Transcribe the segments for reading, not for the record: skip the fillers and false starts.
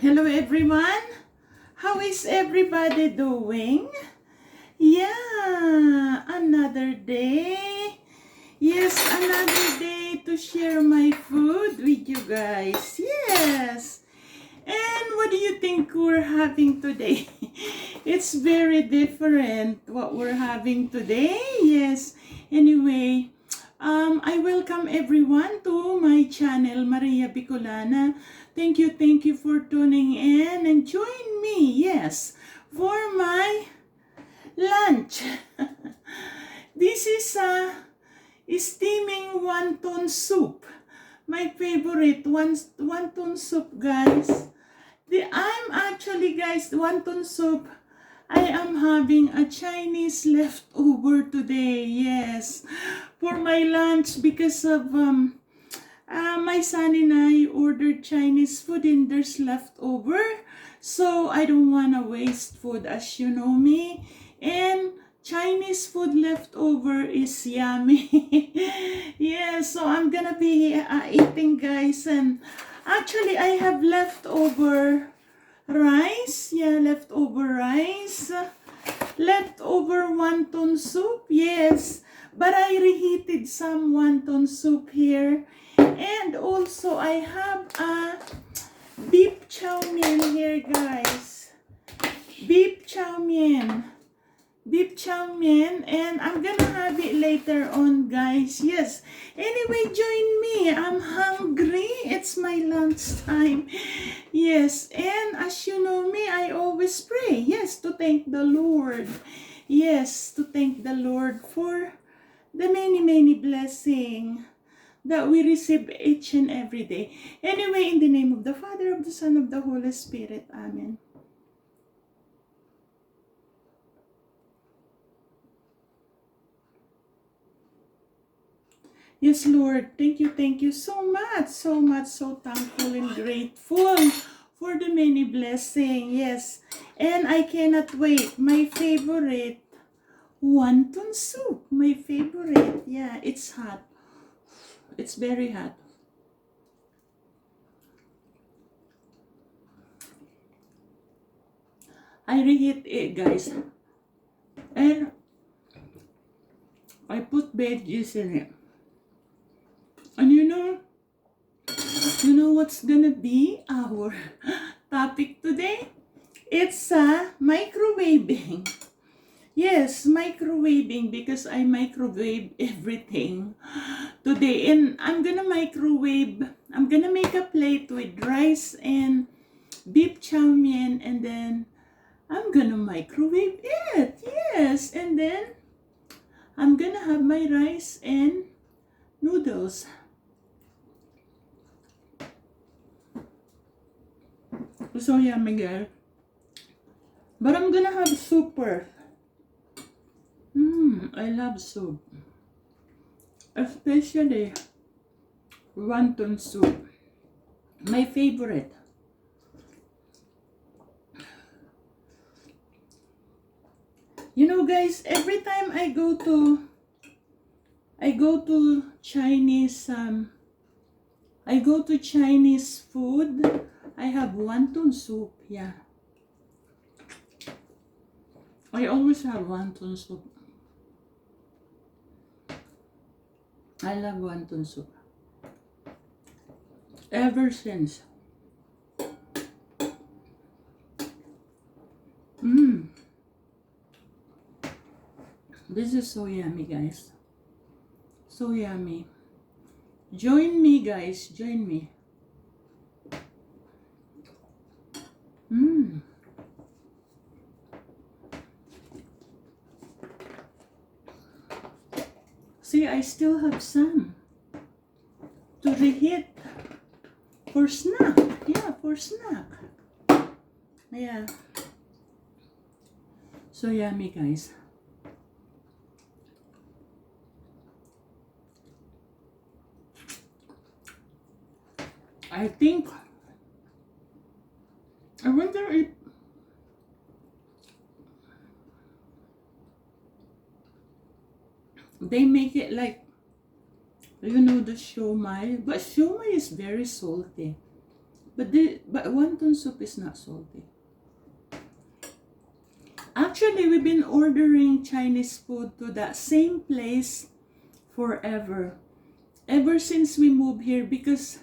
Hello everyone. How is everybody doing? Yeah, another day. Yes, another day to share my food with you guys. Yes. And what do you think we're having today? It's very different what we're having today. Yes. Anyway, I welcome everyone to my channel, Maria Bicolana. Thank you for tuning in and join me, yes, for my lunch. This is steaming wonton soup. My favorite wonton soup, guys. I'm actually, guys, wonton soup. I am having a Chinese leftover today, yes, for my lunch because of my son and I ordered Chinese food and there's leftover. So I don't want to waste food, as you know me. And Chinese food leftover is yummy. Yeah, so I'm gonna be eating, guys. And actually, I have leftover rice. Yeah, leftover rice. Leftover wonton soup. Yes, but I reheated some wonton soup here. And also, I have a beef chow mein here, guys. Beef chow mein. Beef chow mein. And I'm gonna have it later on, guys. Yes. Anyway, join me. I'm hungry. It's my lunchtime. Yes. And as you know me, I always pray. Yes, to thank the Lord. Yes, to thank the Lord for the many blessings that we receive each and every day. Anyway, in the name of the Father, of the Son, of the Holy Spirit. Amen. Yes, Lord. Thank you so much, so thankful and grateful for the many blessings. Yes, and I cannot wait. My favorite, wonton soup. My favorite. Yeah, it's hot. It's very hot. I reheat it, guys. And I put veggies in it. And you know what's gonna be our topic today? It's microwaving. Yes, microwaving, because I microwave everything today. And I'm gonna make a plate with rice and beef chow mein, and then I'm gonna microwave it. Yes, and then I'm gonna have my rice and noodles. So yummy, girl. But I'm gonna have soup first. I love soup. Especially wonton soup. My favorite. You know, guys, every time I go to Chinese Chinese food, I have wonton soup. Yeah. I always have wonton soup. I love wonton soup. Ever since. This is so yummy, guys. So yummy. Join me, guys. Join me. See, I still have some to reheat for snack. Yeah, for snack. Yeah. So yummy, guys. I wonder if they make it like, the siomai. But siomai is very salty. But wonton soup is not salty. Actually, we've been ordering Chinese food to that same place forever. Ever since we moved here, because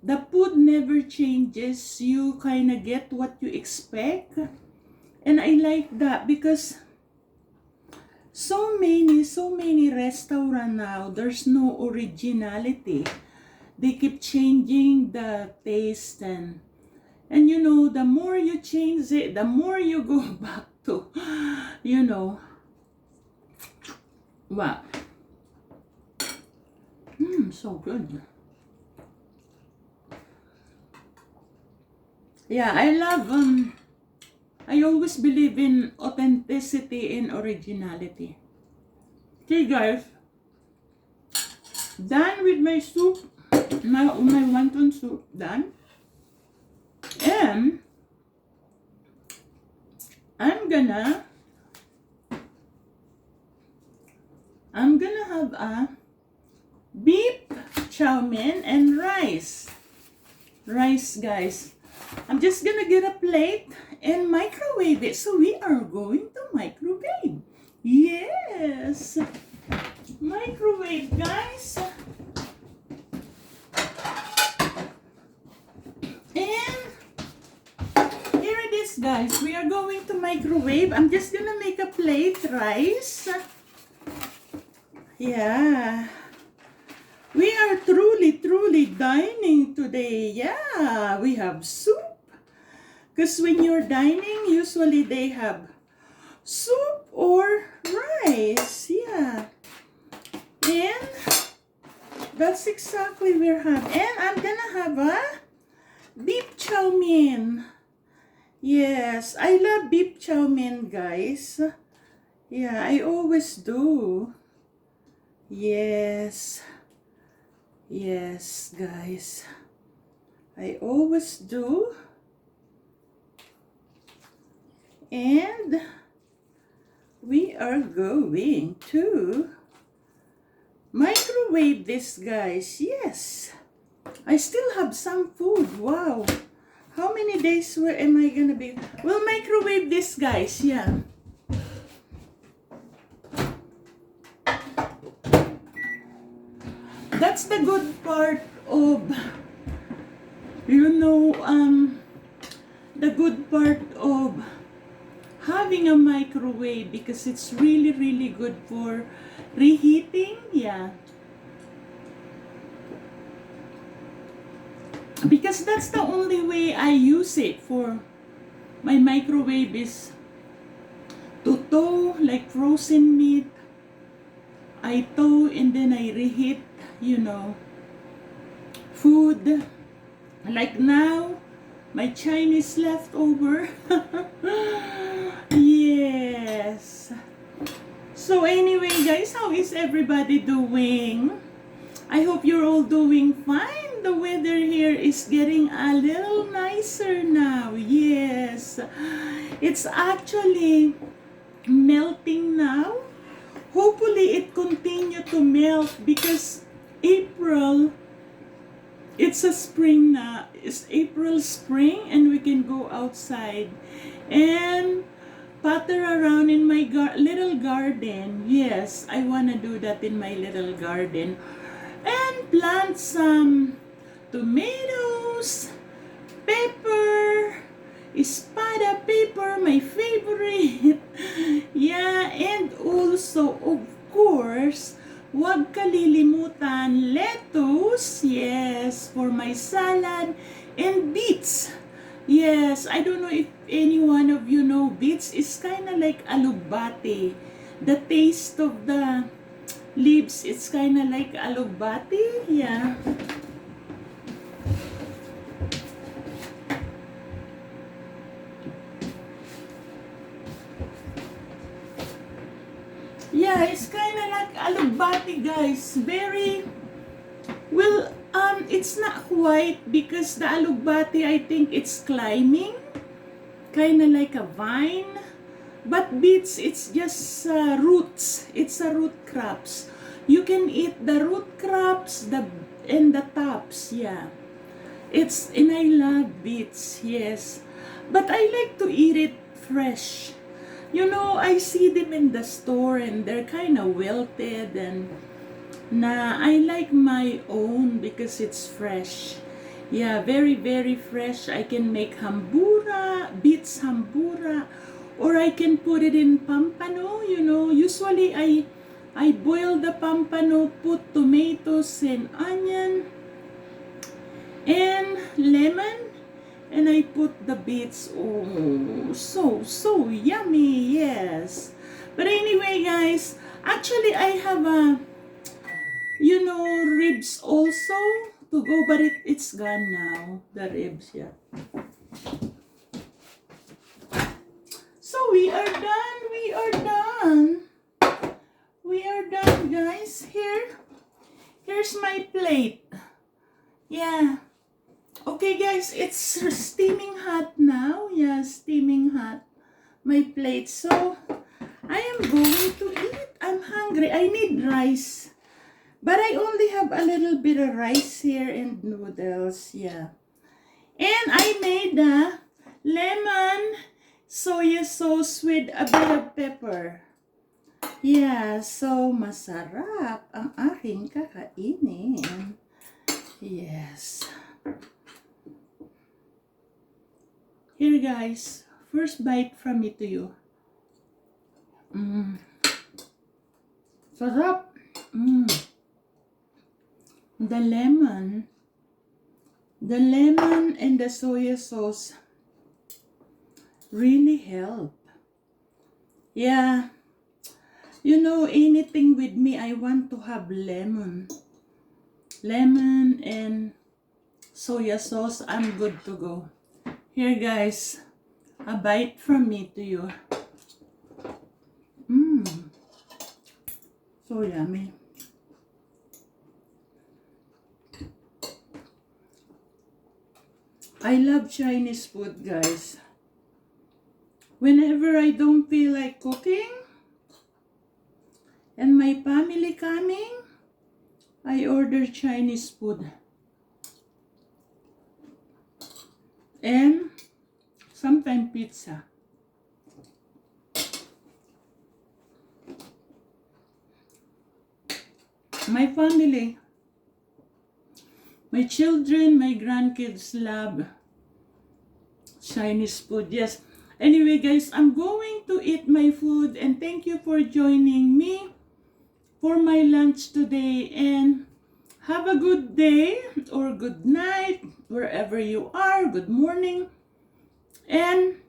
the food never changes. You kind of get what you expect. And I like that because so many restaurants now, there's no originality. They keep changing the taste, and you know, the more you change it, the more you go back to, you know, wow. So good. Yeah, I always believe in authenticity and originality. Okay, guys, done with my soup. My wonton soup done. And I'm gonna have a beef chow mein and rice. Rice, guys. I'm just gonna get a plate and microwave it. So we are going to microwave. Yes. Microwave, guys. And here it is, guys. We are going to microwave. I'm just gonna make a plate rice. Yeah. We are truly dining today. Yeah, we have soup. Because when you're dining, usually they have soup or rice. Yeah. And that's exactly what we're having. And I'm gonna have a beef chow mein. Yes, I love beef chow mein, guys. Yeah, I always do. Yes. Yes, guys. I always do. And we are going to microwave this, guys. Yes. I still have some food. Wow. How many days am I gonna be? We'll microwave this, guys. Yeah. That's the good part of, you know, the good part of having a microwave, because it's really good for reheating. Yeah. Because that's the only way I use it for my microwave, is to thaw like frozen meat. I thaw and then I reheat, you know, food. Like now, my Chinese leftover. Yes. So anyway, guys, how is everybody doing? I hope you're all doing fine. The weather here is getting a little nicer now. Yes. It's actually melting now. Hopefully it continue to melt, because April, it's a spring na. It's April spring, and we can go outside and patter around in my little garden. Yes, I want to do that in my little garden. And plant some tomatoes, pepper, espada pepper, my favorite. Yeah, and also, of course, huwag kalilimutan lettuce. Yes, for my salad, and beets. Yes, I don't know if any one of you know, beets is kind of like alugbati. The taste of the leaves, it's kind of like alugbati. Yeah. Yeah, it's kind of like alugbati, guys. Very well. It's not quite, because the alugbati, I think it's climbing, kind of like a vine. But beets, it's just roots. It's a root crops. You can eat the root crops, and the tops. Yeah. And I love beets, yes. But I like to eat it fresh. You know, I see them in the store and they're kind of wilted, and I like my own because it's fresh. Yeah, very, very fresh. I can make hambura, beets hambura, or I can put it in pampano, you know. Usually I boil the pampano, put tomatoes and onion and lemon, and I put the beets. Oh, so yummy, yes. But anyway, guys, actually I have ribs also to go, but it's gone now, the ribs, yeah. So we are done, guys. Here's my plate. Yeah. Okay, guys, it's steaming hot now. Yeah, steaming hot. My plate. So, I am going to eat. I'm hungry. I need rice. But I only have a little bit of rice here and noodles. Yeah. And I made a lemon soy sauce with a bit of pepper. Yeah, so masarap ang aking kakainin. Yes. Here, guys, first bite from me to you. Sarap. The lemon and the soy sauce really help. Yeah. You know, anything with me, I want to have lemon. Lemon and soy sauce, I'm good to go. Here, guys, a bite from me to you. So yummy. I love Chinese food, guys. Whenever I don't feel like cooking and my family coming, I order Chinese food. And sometimes pizza. My family, my children, my grandkids love Chinese food. Yes. Anyway, guys, I'm going to eat my food, and thank you for joining me for my lunch today, and have a good day or good night wherever you are. Good morning. And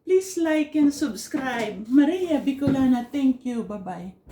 please like and subscribe. Maria Bicolana, thank you. Bye-bye.